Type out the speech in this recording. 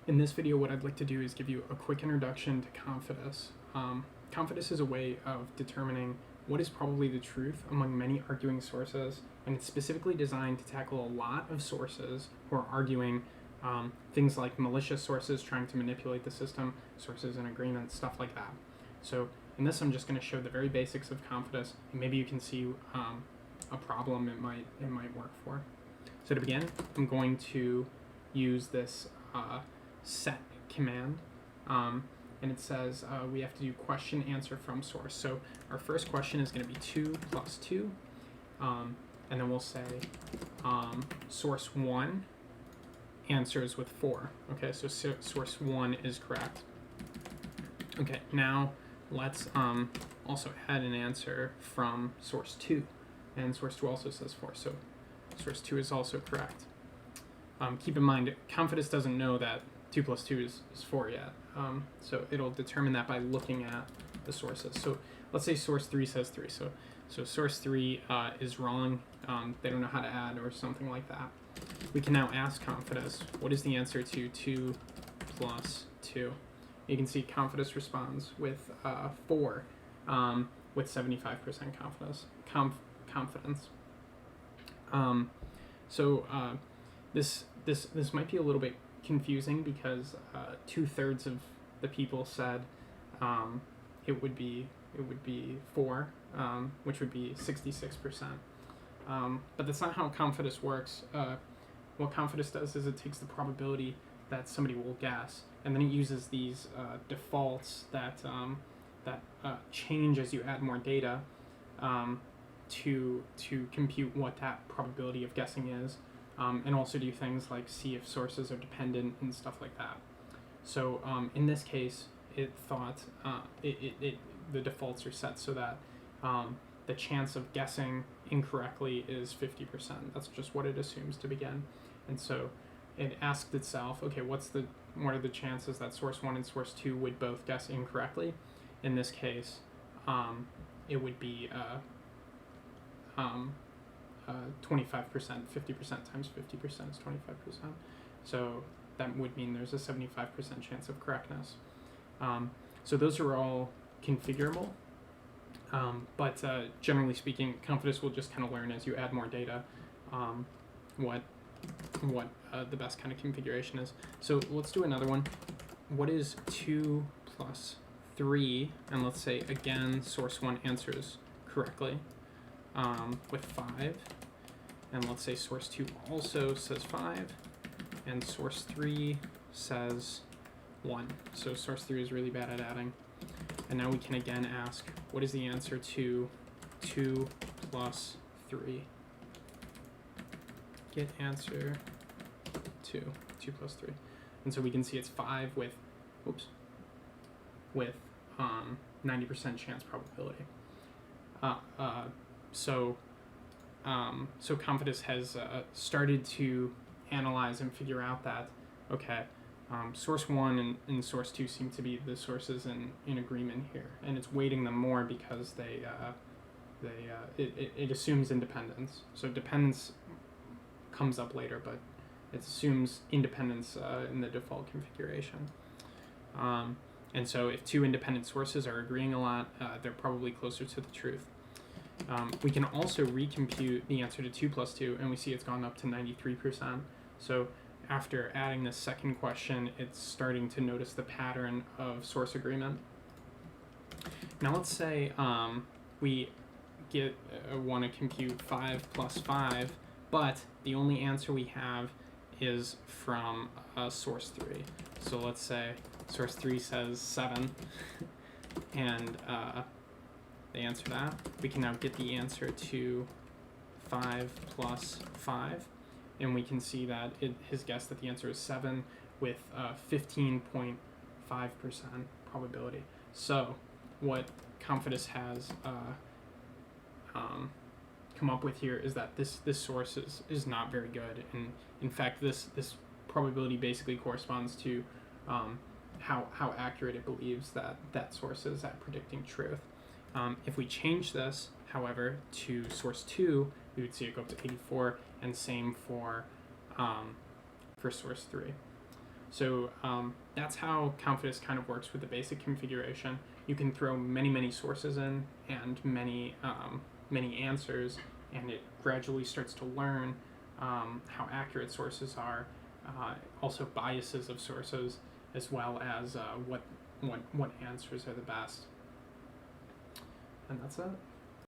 In this video, what I'd like to do is give you a quick introduction to Confidis. Confidis is a way of determining what is probably the truth among many arguing sources, and it's specifically designed to tackle a lot of sources who are arguing things like malicious sources trying to manipulate the system, sources in agreement, stuff like that. So in this, I'm just going to show the very basics of Confidis, and maybe you can see a problem it might work for. So to begin, I'm going to use this set command, and it says we have to do question answer from source. So our first question is going to be 2 plus 2, and then we'll say source 1 answers with 4. Okay, so source 1 is correct. Okay, now let's also add an answer from source 2, and source 2 also says 4, so source 2 is also correct. Keep in mind, Confidis doesn't know that 2 plus 2 is 4 yet, so it'll determine that by looking at the sources. So let's say source 3 says 3, so source 3 is wrong, they don't know how to add or something like that. We can now ask Confidis, what is the answer to 2 plus 2? You can see Confidis responds with 4, with 75% confidence. This might be a little bit confusing because 2/3 of the people said it would be 4, which would be 66%. But that's not how Confidis works. What Confidis does is it takes the probability that somebody will guess, and then it uses these defaults that change as you add more data to compute what that probability of guessing is, and also do things like see if sources are dependent and stuff like that. So in this case, it thought the defaults are set so that the chance of guessing incorrectly is 50%. That's just what it assumes to begin. And so it asked itself, okay, what are the chances that source 1 and source 2 would both guess incorrectly? In this case, it would be 25%. 50% times 50% is 25%. So that would mean there's a 75% chance of correctness. So those are all configurable. But generally speaking, Confidis will just kind of learn as you add more data what the best kind of configuration is. So let's do another one. What is 2 plus 3? And let's say, again, source 1 answers correctly with 5. And let's say source 2 also says 5. And source 3 says 1. So source 3 is really bad at adding. And now we can again ask, what is the answer to 2 plus 3? Get answer 2 plus 3. And so we can see it's 5 with 90% chance probability. So Confidis has started to analyze and figure out that, okay, source 1 and source 2 seem to be the sources in agreement here, and it's weighting them more because it assumes independence. So dependence comes up later, but it assumes independence in the default configuration. And so if 2 independent sources are agreeing a lot, they're probably closer to the truth. We can also recompute the answer to 2 plus 2, and we see it's gone up to 93%. So after adding this second question, it's starting to notice the pattern of source agreement. Now let's say we want to compute 5 plus 5, but the only answer we have is from source 3. So let's say source 3 says 7, and they answer that. We can now get the answer to 5 plus 5, and we can see that it has guessed that the answer is 7 with 15.5% probability. So what Confidis has come up with here is that this source is not very good, and in fact this probability basically corresponds to how accurate it believes that source is at predicting truth. If we change this, however, to source 2, we would see it go up to 84, and same for source 3. So that's how Confidis kind of works with the basic configuration. You can throw many sources in and many answers, and it gradually starts to learn how accurate sources are, also biases of sources, as well as what answers are the best. And that's it.